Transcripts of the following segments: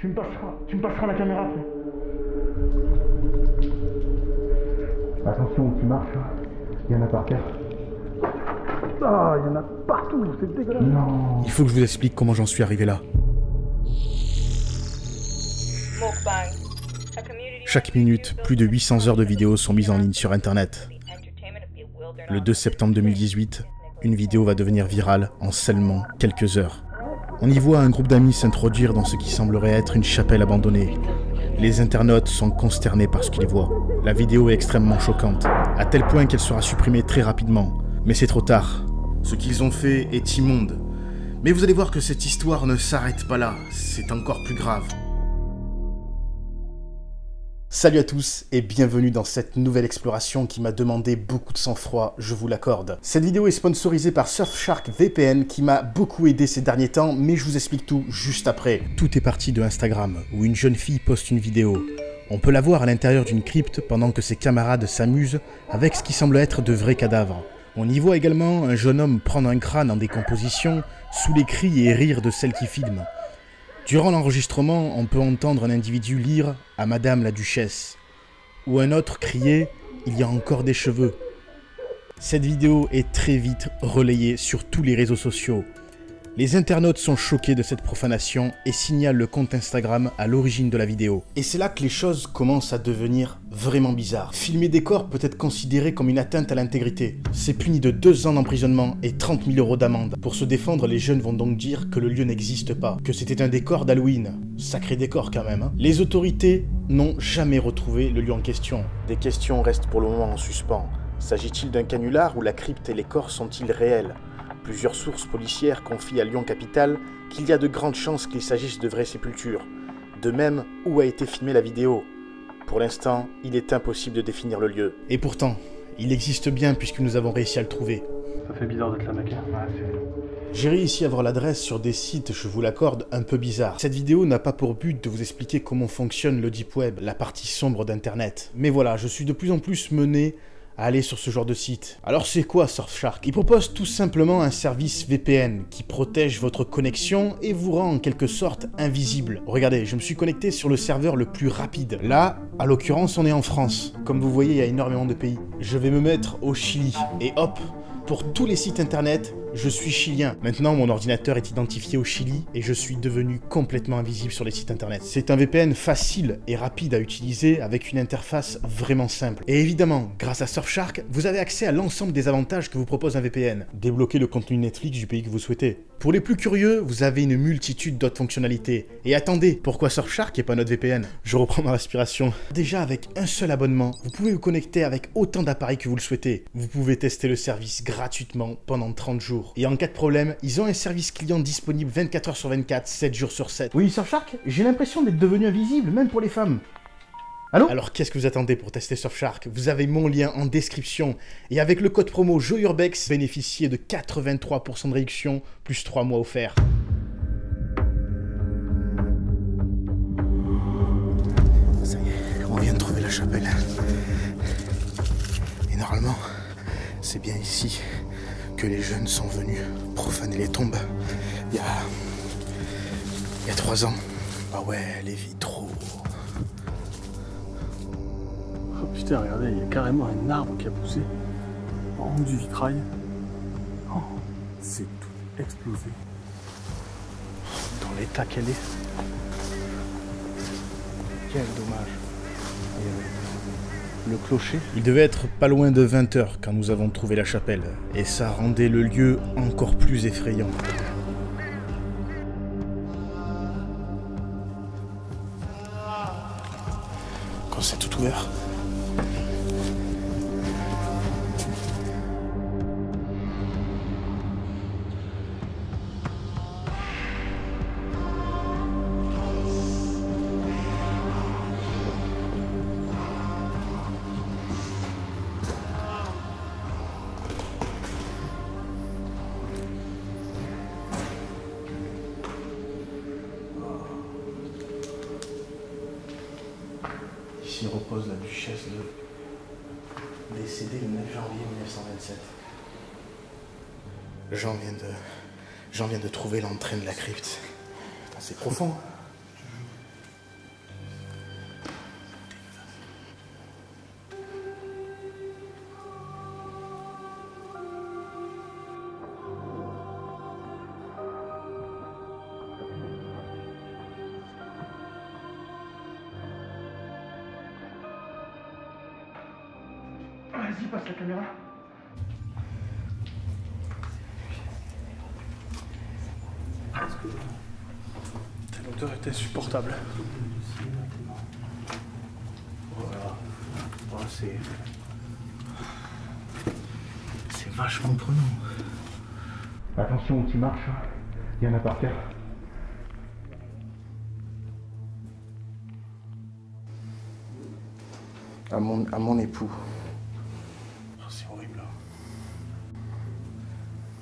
Tu me passeras la caméra après. Attention où tu marches, il y en a par terre. Ah, il y en a partout, c'est dégueulasse. Non. Il faut que je vous explique comment j'en suis arrivé là. Chaque minute, plus de 800 heures de vidéos sont mises en ligne sur Internet. Le 2 septembre 2018, une vidéo va devenir virale en seulement quelques heures. On y voit un groupe d'amis s'introduire dans ce qui semblerait être une chapelle abandonnée. Les internautes sont consternés par ce qu'ils voient. La vidéo est extrêmement choquante, à tel point qu'elle sera supprimée très rapidement. Mais c'est trop tard. Ce qu'ils ont fait est immonde. Mais vous allez voir que cette histoire ne s'arrête pas là, c'est encore plus grave. Salut à tous et bienvenue dans cette nouvelle exploration qui m'a demandé beaucoup de sang-froid, je vous l'accorde. Cette vidéo est sponsorisée par Surfshark VPN qui m'a beaucoup aidé ces derniers temps, mais je vous explique tout juste après. Tout est parti de Instagram, où une jeune fille poste une vidéo. On peut la voir à l'intérieur d'une crypte pendant que ses camarades s'amusent avec ce qui semble être de vrais cadavres. On y voit également un jeune homme prendre un crâne en décomposition sous les cris et rires de celle qui filme. Durant l'enregistrement, on peut entendre un individu lire à Madame la Duchesse, ou un autre crier « Il y a encore des cheveux ». Cette vidéo est très vite relayée sur tous les réseaux sociaux. Les internautes sont choqués de cette profanation et signalent le compte Instagram à l'origine de la vidéo. Et c'est là que les choses commencent à devenir vraiment bizarres. Filmer des corps peut être considéré comme une atteinte à l'intégrité. C'est puni de 2 ans d'emprisonnement et 30 000 € d'amende. Pour se défendre, les jeunes vont donc dire que le lieu n'existe pas, que c'était un décor d'Halloween. Sacré décor quand même, hein. Les autorités n'ont jamais retrouvé le lieu en question. Des questions restent pour le moment en suspens. S'agit-il d'un canular ou la crypte et les corps sont-ils réels ? Plusieurs sources policières confient à Lyon-Capitale qu'il y a de grandes chances qu'il s'agisse de vraies sépultures. De même, où a été filmée la vidéo ? Pour l'instant, il est impossible de définir le lieu. Et pourtant, il existe bien puisque nous avons réussi à le trouver. Ça fait bizarre d'être là, mec. J'ai réussi à avoir l'adresse sur des sites, je vous l'accorde, un peu bizarres. Cette vidéo n'a pas pour but de vous expliquer comment fonctionne le Deep Web, la partie sombre d'Internet. Mais voilà, je suis de plus en plus mené à aller sur ce genre de site. Alors c'est quoi Surfshark? Il propose tout simplement un service VPN qui protège votre connexion et vous rend en quelque sorte invisible. Regardez, je me suis connecté sur le serveur le plus rapide. Là, à l'occurrence, on est en France. Comme vous voyez, il y a énormément de pays. Je vais me mettre au Chili et hop, pour tous les sites internet, je suis chilien. Maintenant, mon ordinateur est identifié au Chili et je suis devenu complètement invisible sur les sites internet. C'est un VPN facile et rapide à utiliser avec une interface vraiment simple. Et évidemment, grâce à Surfshark, vous avez accès à l'ensemble des avantages que vous propose un VPN. Débloquer le contenu Netflix du pays que vous souhaitez. Pour les plus curieux, vous avez une multitude d'autres fonctionnalités. Et attendez, pourquoi Surfshark et pas notre VPN? Je reprends ma respiration. Déjà, avec un seul abonnement, vous pouvez vous connecter avec autant d'appareils que vous le souhaitez. Vous pouvez tester le service gratuitement pendant 30 jours. Et en cas de problème, ils ont un service client disponible 24 h sur 24, 7 jours sur 7. Oui, Surfshark, j'ai l'impression d'être devenu invisible, même pour les femmes. Allô? Alors qu'est-ce que vous attendez pour tester Surfshark? Vous avez mon lien en description. Et avec le code promo JOURBEX, bénéficiez de 83% de réduction, plus 3 mois offerts. Ça y est, on vient de trouver la chapelle. Et normalement, c'est bien ici que les jeunes sont venus profaner les tombes il y a 3 ans. Ah ouais, les vitraux. Oh putain, regardez, il y a carrément un arbre qui a poussé en haut du vitrail. Oh, c'est tout explosé. Dans l'état qu'elle est. Quel dommage. Le clocher. Il devait être pas loin de 20 h quand nous avons trouvé la chapelle, et ça rendait le lieu encore plus effrayant. Quand c'est tout ouvert. Ici repose la duchesse décédée le 9 janvier 1927. J'en viens de trouver l'entraîne de la crypte. C'est profond. Vas-y, passe la caméra. L'odeur était insupportable. Voilà. Oh, c'est vachement prenant. Attention où tu marches, il y en a par terre. À mon époux. Oh, c'est horrible.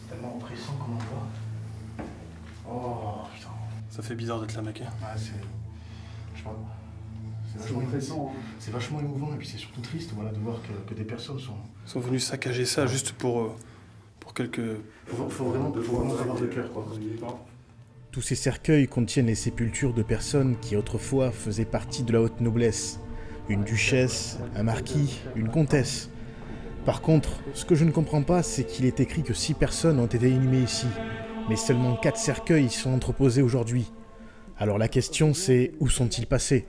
C'est tellement oppressant comme on voit. Oh putain. Ça fait bizarre d'être là, mec. Ouais, c'est. Je sais pas. C'est vachement émouvant et puis c'est surtout triste, voilà, de voir que des personnes sont venus saccager ça juste pour quelques... Faut vraiment avoir de cœur, quoi. Tous ces cercueils contiennent les sépultures de personnes qui autrefois faisaient partie de la haute noblesse. Une duchesse, un marquis, une comtesse. Par contre, ce que je ne comprends pas, c'est qu'il est écrit que 6 personnes ont été inhumées ici. Mais seulement 4 cercueils sont entreposés aujourd'hui. Alors la question c'est, où sont-ils passés ?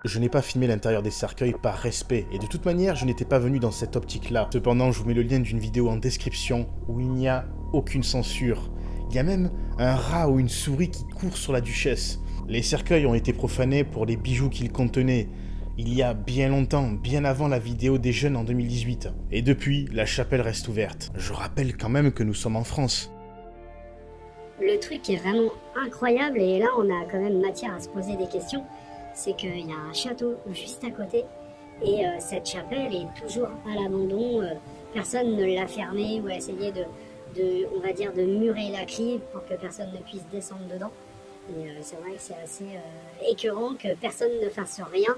Je n'ai pas filmé l'intérieur des cercueils par respect, et de toute manière, je n'étais pas venu dans cette optique-là. Cependant, je vous mets le lien d'une vidéo en description où il n'y a aucune censure. Il y a même un rat ou une souris qui court sur la duchesse. Les cercueils ont été profanés pour les bijoux qu'ils contenaient. Il y a bien longtemps, bien avant la vidéo des jeunes en 2018. Et depuis, la chapelle reste ouverte. Je rappelle quand même que nous sommes en France. Le truc qui est vraiment incroyable, et là on a quand même matière à se poser des questions, c'est qu'il y a un château juste à côté, et cette chapelle est toujours à l'abandon. Personne ne l'a fermée ou a essayé on va dire, de murer la clé pour que personne ne puisse descendre dedans. Et c'est vrai que c'est assez écœurant que personne ne fasse rien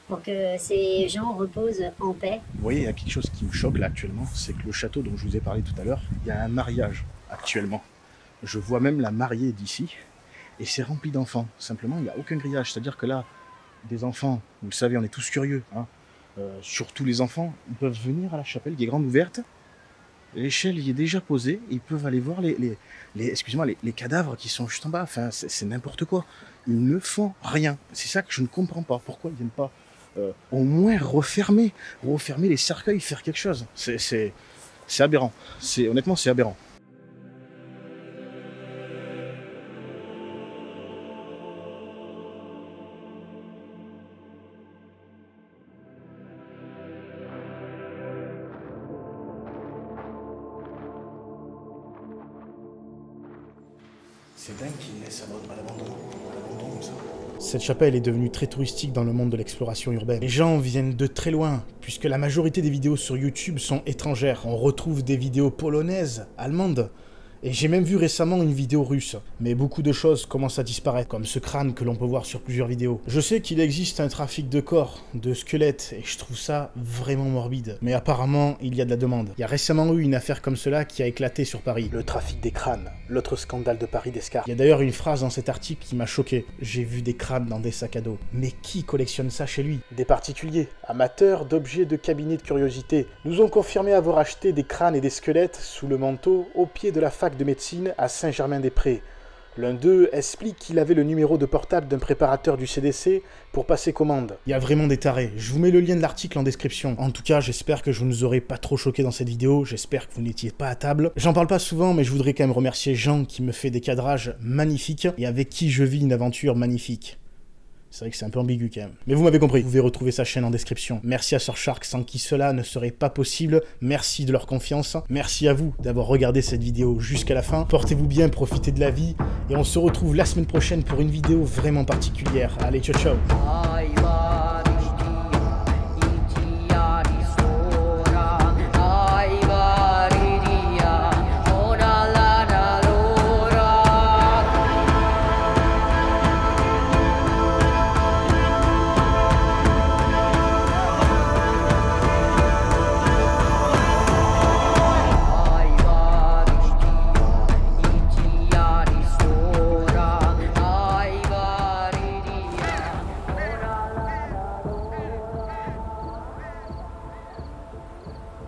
pour que ces gens reposent en paix. Vous voyez, il y a quelque chose qui me choque là actuellement, c'est que le château dont je vous ai parlé tout à l'heure, il y a un mariage actuellement. Je vois même la mariée d'ici, et c'est rempli d'enfants. Simplement, il n'y a aucun grillage. C'est-à-dire que là, des enfants, vous le savez, on est tous curieux, hein. Surtout les enfants, ils peuvent venir à la chapelle qui est grande ouverte. L'échelle y est déjà posée, et ils peuvent aller voir les cadavres qui sont juste en bas. Enfin, c'est n'importe quoi. Ils ne font rien. C'est ça que je ne comprends pas. Pourquoi ils ne viennent pas au moins refermer les cercueils, faire quelque chose. C'est aberrant. Honnêtement, c'est aberrant. C'est dingue qu'ils laissent à l'abandon comme ça. Cette chapelle est devenue très touristique dans le monde de l'exploration urbaine. Les gens viennent de très loin, puisque la majorité des vidéos sur YouTube sont étrangères. On retrouve des vidéos polonaises, allemandes, et j'ai même vu récemment une vidéo russe. Mais beaucoup de choses commencent à disparaître, comme ce crâne que l'on peut voir sur plusieurs vidéos. Je sais qu'il existe un trafic de corps, de squelettes, et je trouve ça vraiment morbide. Mais apparemment, il y a de la demande. Il y a récemment eu une affaire comme cela qui a éclaté sur Paris. Le trafic des crânes, l'autre scandale de Paris d'Escar. Il y a d'ailleurs une phrase dans cet article qui m'a choqué. J'ai vu des crânes dans des sacs à dos. Mais qui collectionne ça chez lui? Des particuliers, amateurs d'objets de cabinet de curiosité, nous ont confirmé avoir acheté des crânes et des squelettes sous le manteau au pied de la fac de médecine à Saint-Germain-des-Prés. L'un d'eux explique qu'il avait le numéro de portable d'un préparateur du CDC pour passer commande. Il y a vraiment des tarés. Je vous mets le lien de l'article en description. En tout cas, j'espère que je ne vous aurai pas trop choqué dans cette vidéo. J'espère que vous n'étiez pas à table. J'en parle pas souvent, mais je voudrais quand même remercier Jean qui me fait des cadrages magnifiques et avec qui je vis une aventure magnifique. C'est vrai que c'est un peu ambigu quand même. Mais vous m'avez compris, vous pouvez retrouver sa chaîne en description. Merci à Surfshark, sans qui cela ne serait pas possible. Merci de leur confiance. Merci à vous d'avoir regardé cette vidéo jusqu'à la fin. Portez-vous bien, profitez de la vie. Et on se retrouve la semaine prochaine pour une vidéo vraiment particulière. Allez, ciao ciao.